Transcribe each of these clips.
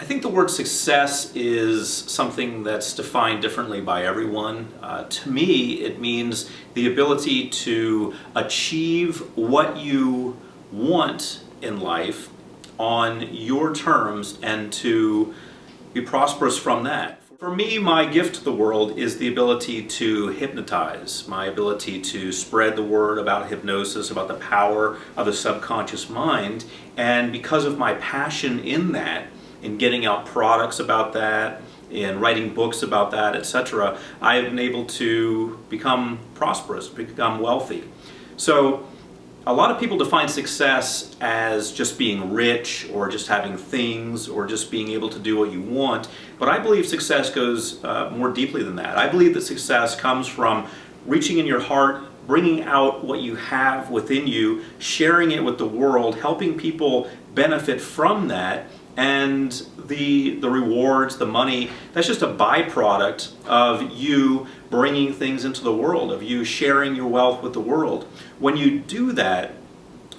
I think the word success is something that's defined differently by everyone. To me, it means the ability to achieve what you want in life on your terms and to be prosperous from that. For me, my gift to the world is the ability to hypnotize, my ability to spread the word about hypnosis, about the power of the subconscious mind, and because of my passion in that, in getting out products about that, in writing books about that, etc., I have been able to become prosperous, become wealthy. So a lot of people define success as just being rich or just having things or just being able to do what you want, but I believe success goes more deeply than that. I believe that success comes from reaching in your heart, bringing out what you have within you, sharing it with the world, helping people benefit from that, and the rewards, the money, that's just a byproduct of you bringing things into the world, of you sharing your wealth with the world. When you do that,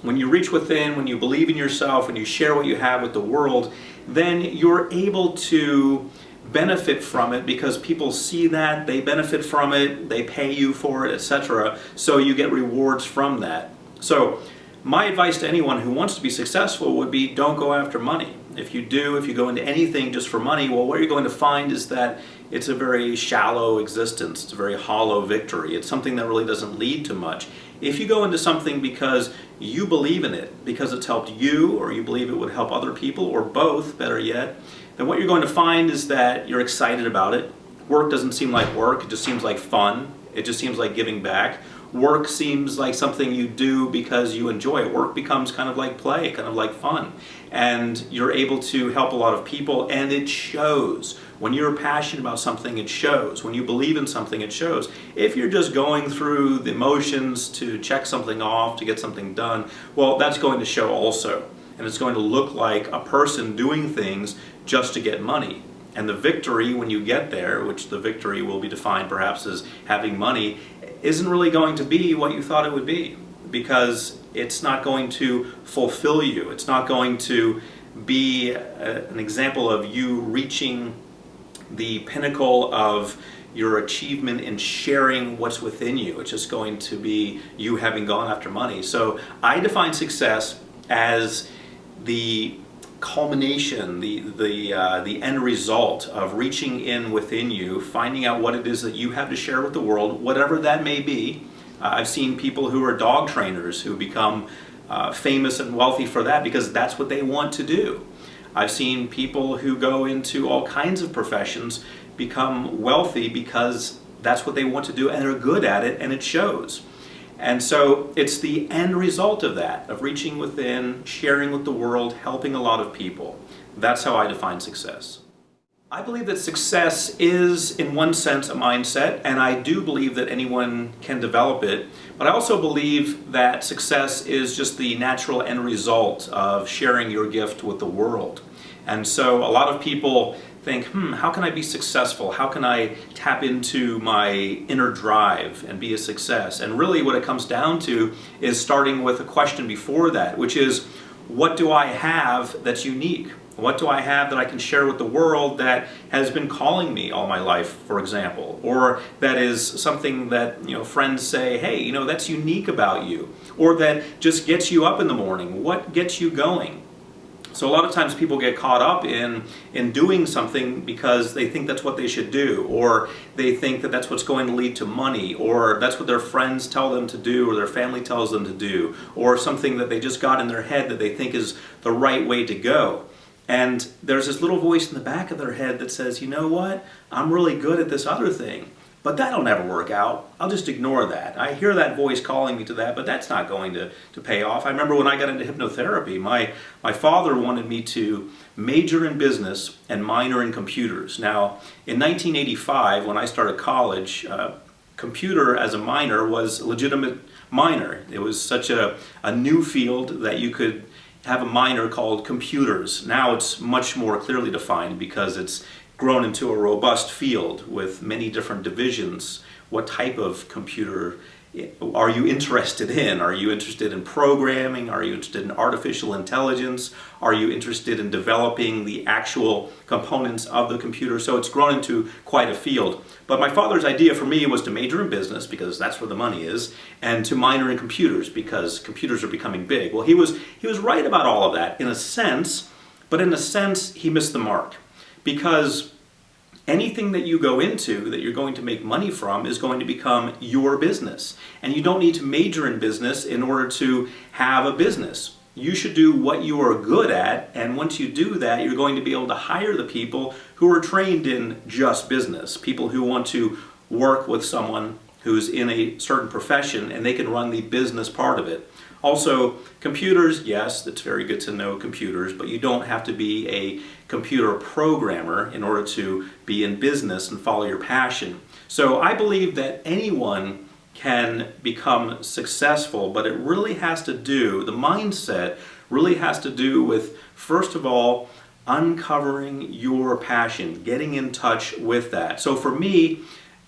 when you reach within, when you believe in yourself, when you share what you have with the world, then you're able to benefit from it because people see that, they benefit from it, they pay you for it, etc. So you get rewards from that. So my advice to anyone who wants to be successful would be don't go after money. If you go into anything just for money, well, what you're going to find is that it's a very shallow existence. It's a very hollow victory. It's something that really doesn't lead to much. If you go into something because you believe in it, because it's helped you, or you believe it would help other people, or both, better yet, then what you're going to find is that you're excited about it. Work doesn't seem like work. It just seems like fun. It just seems like giving back. Work seems like something you do because you enjoy it. Work becomes kind of like play, kind of like fun. And you're able to help a lot of people, and it shows. When you're passionate about something, it shows. When you believe in something, it shows. If you're just going through the motions to check something off, to get something done, well, that's going to show also. And it's going to look like a person doing things just to get money. And the victory, when you get there, which the victory will be defined perhaps as having money, isn't really going to be what you thought it would be, because it's not going to fulfill you. It's not going to be an example of you reaching the pinnacle of your achievement in sharing what's within you. It's just going to be you having gone after money. So I define success as the culmination, the end result of reaching in within you, finding out what it is that you have to share with the world, whatever that may be. I've seen people who are dog trainers who become famous and wealthy for that because that's what they want to do. I've seen people who go into all kinds of professions become wealthy because that's what they want to do and they're good at it, and it shows. And so it's the end result of that, of reaching within, sharing with the world, helping a lot of people. That's how I define success. I believe that success is, in one sense, a mindset, and I do believe that anyone can develop it. But I also believe that success is just the natural end result of sharing your gift with the world. And so a lot of people think, how can I be successful? How can I tap into my inner drive and be a success? And really what it comes down to is starting with a question before that, which is, what do I have that's unique? What do I have that I can share with the world that has been calling me all my life, for example? Or that is something that, friends say, hey, that's unique about you. Or that just gets you up in the morning. What gets you going? So a lot of times people get caught up in doing something because they think that's what they should do, or they think that that's what's going to lead to money, or that's what their friends tell them to do, or their family tells them to do, or something that they just got in their head that they think is the right way to go. And there's this little voice in the back of their head that says, you know what, I'm really good at this other thing, but that'll never work out. I'll just ignore that. I hear that voice calling me to that, but that's not going to pay off. I remember when I got into hypnotherapy, my father wanted me to major in business and minor in computers. Now, in 1985, when I started college, computer as a minor was a legitimate minor. It was such a new field that you could have a minor called computers. Now it's much more clearly defined because it's grown into a robust field with many different divisions, what type of computer are you interested in? Are you interested in programming? Are you interested in artificial intelligence? Are you interested in developing the actual components of the computer? So it's grown into quite a field. But my father's idea for me was to major in business, because that's where the money is, and to minor in computers, because computers are becoming big. Well, he was right about all of that in a sense, but in a sense he missed the mark. Because anything that you go into that you're going to make money from is going to become your business. And you don't need to major in business in order to have a business. You should do what you are good at, and once you do that, you're going to be able to hire the people who are trained in just business, people who want to work with someone who's in a certain profession and they can run the business part of it. Also, computers, yes, it's very good to know computers, but you don't have to be a computer programmer in order to be in business and follow your passion. So I believe that anyone can become successful, but it really has to do, the mindset really has to do with, first of all, uncovering your passion, getting in touch with that. So for me,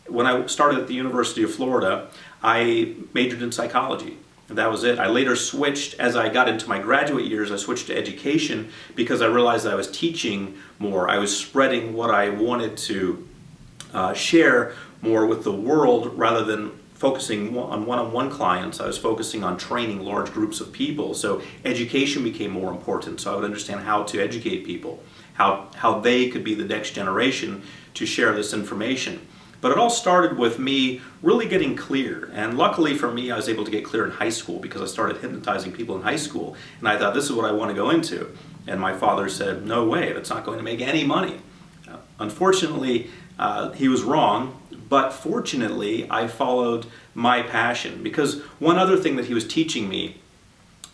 when I started at the University of Florida, I majored in psychology. That was it. I later switched, as I got into my graduate years, I switched to education because I realized that I was teaching more. I was spreading what I wanted to share more with the world rather than focusing on one-on-one clients. I was focusing on training large groups of people. So education became more important. So I would understand how to educate people, how they could be the next generation to share this information. But it all started with me really getting clear. And luckily for me, I was able to get clear in high school because I started hypnotizing people in high school. And I thought, this is what I want to go into. And my father said, no way, that's not going to make any money. Unfortunately, he was wrong. But fortunately, I followed my passion. Because one other thing that he was teaching me,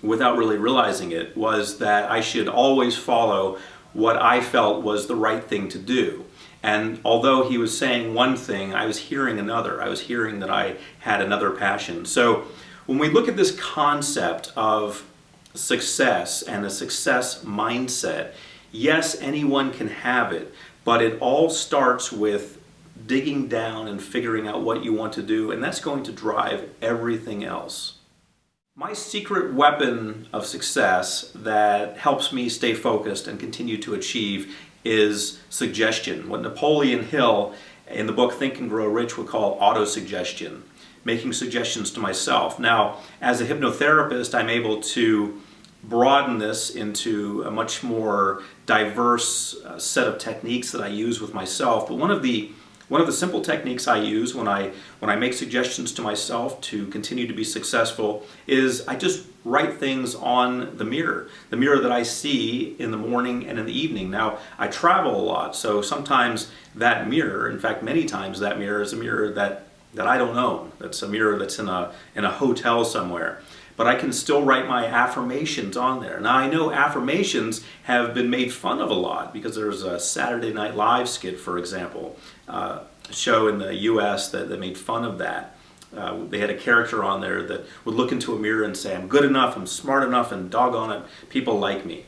without really realizing it, was that I should always follow what I felt was the right thing to do. And although he was saying one thing, I was hearing another. I was hearing that I had another passion. So when we look at this concept of success and a success mindset, yes, anyone can have it, but it all starts with digging down and figuring out what you want to do, and that's going to drive everything else. My secret weapon of success that helps me stay focused and continue to achieve is suggestion. What Napoleon Hill in the book Think and Grow Rich would call auto-suggestion, making suggestions to myself. Now, as a hypnotherapist, I'm able to broaden this into a much more diverse set of techniques that I use with myself. But one of the simple techniques I use when I make suggestions to myself to continue to be successful is I just write things on the mirror that I see in the morning and in the evening. Now, I travel a lot, so sometimes that mirror, in fact many times that mirror is a mirror that I don't own. That's a mirror that's in a hotel somewhere. But I can still write my affirmations on there. Now, I know affirmations have been made fun of a lot because there's a Saturday Night Live skit, for example, a show in the US that made fun of that. They had a character on there that would look into a mirror and say, I'm good enough, I'm smart enough, and doggone it, people like me.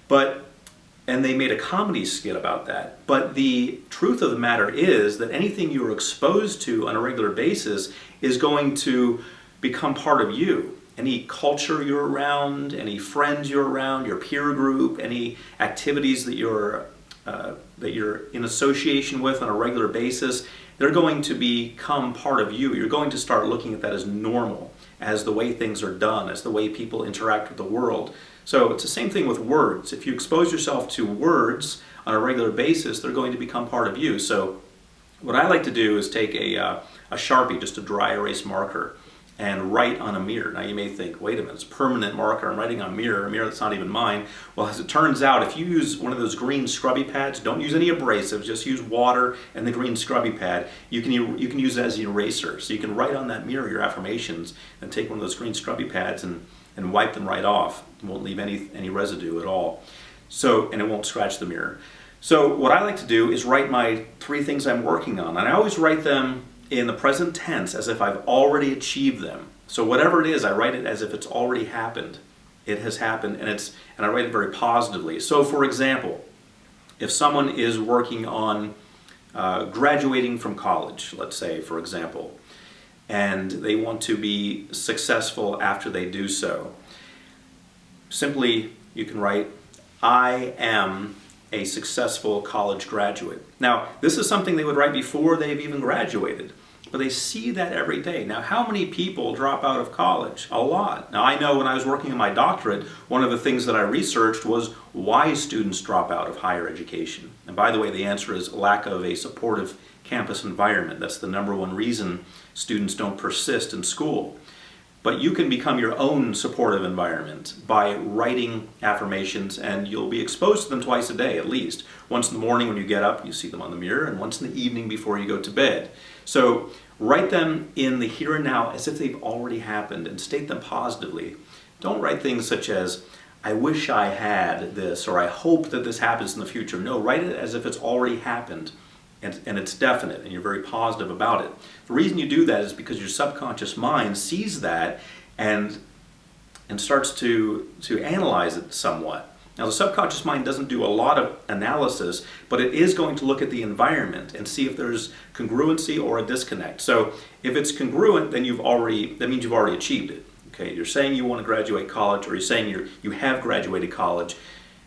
And they made a comedy skit about that. But the truth of the matter is that anything you're exposed to on a regular basis is going to become part of you. Any culture you're around, any friends you're around, your peer group, any activities that you're in association with on a regular basis, they're going to become part of you. You're going to start looking at that as normal, as the way things are done, as the way people interact with the world. So it's the same thing with words. If you expose yourself to words on a regular basis, they're going to become part of you. So what I like to do is take a Sharpie, just a dry erase marker, and write on a mirror. Now you may think, wait a minute, it's a permanent marker, I'm writing on a mirror that's not even mine. Well, as it turns out, if you use one of those green scrubby pads, don't use any abrasives, just use water and the green scrubby pad, you can use it as an eraser. So you can write on that mirror your affirmations and take one of those green scrubby pads and wipe them right off. It won't leave any residue at all. So, and it won't scratch the mirror. So what I like to do is write my 3 things I'm working on, and I always write them in the present tense as if I've already achieved them. So whatever it is, I write it as if it's already happened. It has happened, and I write it very positively. So for example, if someone is working on graduating from college, let's say, for example, and they want to be successful after they do so. Simply, you can write, I am a successful college graduate. Now, this is something they would write before they've even graduated, but they see that every day. Now, how many people drop out of college? A lot. Now, I know when I was working on my doctorate, one of the things that I researched was why students drop out of higher education. And by the way, the answer is lack of a supportive campus environment. That's the #1 reason students don't persist in school. But you can become your own supportive environment by writing affirmations, and you'll be exposed to them twice a day at least. Once in the morning when you get up, you see them on the mirror, and once in the evening before you go to bed. So write them in the here and now as if they've already happened, and state them positively. Don't write things such as, I wish I had this, or I hope that this happens in the future. No, write it as if it's already happened. And it's definite, and you're very positive about it. The reason you do that is because your subconscious mind sees that and starts to analyze it somewhat. Now, the subconscious mind doesn't do a lot of analysis, but it is going to look at the environment and see if there's congruency or a disconnect. So if it's congruent, then that means you've already achieved it. Okay, you're saying you want to graduate college, or you're saying you have graduated college.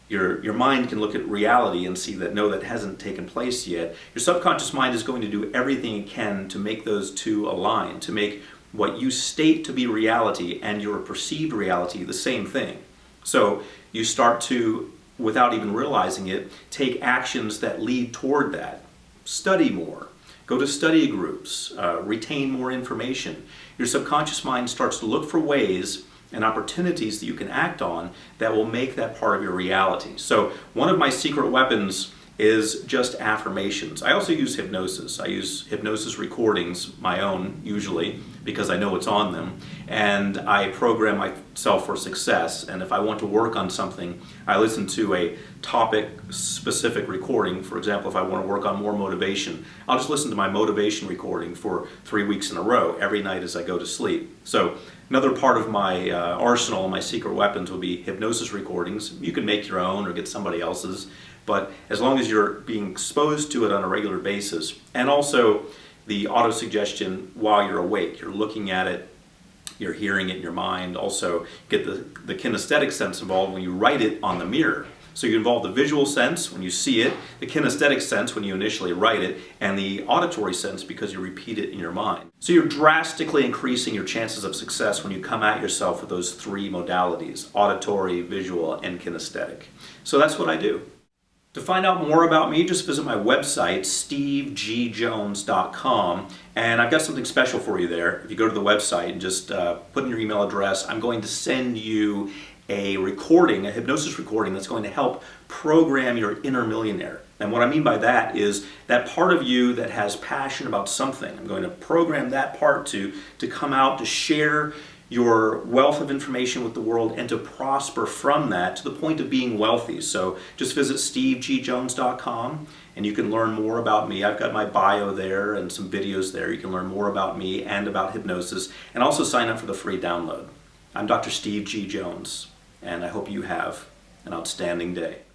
Your mind can look at reality and see that no, that hasn't taken place yet. Your subconscious mind is going to do everything it can to make those two align, to make what you state to be reality and your perceived reality the same thing. So you start to, without even realizing it, take actions that lead toward that. Study more. Go to study groups. Retain more information. Your subconscious mind starts to look for ways and opportunities that you can act on that will make that part of your reality. So one of my secret weapons is just affirmations. I also use hypnosis. I use hypnosis recordings, my own usually, because I know what's on them, and I program myself for success. And if I want to work on something, I listen to a topic-specific recording. For example, if I want to work on more motivation, I'll just listen to my motivation recording for 3 weeks in a row every night as I go to sleep. So another part of my arsenal, my secret weapons, will be hypnosis recordings. You can make your own or get somebody else's, but as long as you're being exposed to it on a regular basis, and also the auto-suggestion while you're awake, you're looking at it, you're hearing it in your mind. Also get the kinesthetic sense involved when you write it on the mirror. So you involve the visual sense when you see it, the kinesthetic sense when you initially write it, and the auditory sense because you repeat it in your mind. So you're drastically increasing your chances of success when you come at yourself with those 3 modalities: auditory, visual, and kinesthetic. So that's what I do. To find out more about me, just visit my website, stevegjones.com, and I've got something special for you there. If you go to the website and just put in your email address, I'm going to send you a recording, a hypnosis recording that's going to help program your inner millionaire. And what I mean by that is that part of you that has passion about something. I'm going to program that part to come out, to share your wealth of information with the world and to prosper from that to the point of being wealthy. So just visit stevegjones.com and you can learn more about me. I've got my bio there and some videos there. You can learn more about me and about hypnosis, and also sign up for the free download. I'm Dr. Steve G. Jones, and I hope you have an outstanding day.